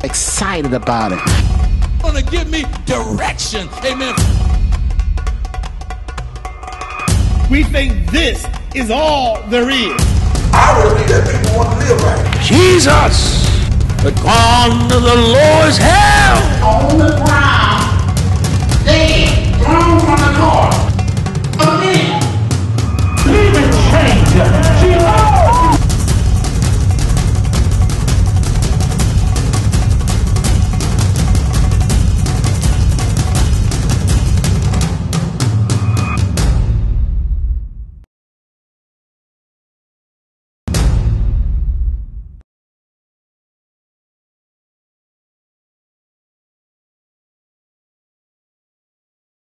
excited about it. Gonna give me direction. Amen. We think this is all there is. I really think that people want to live right. Jesus, the gone to the Lord's hell. On the ground, dead, thrown from the car. A man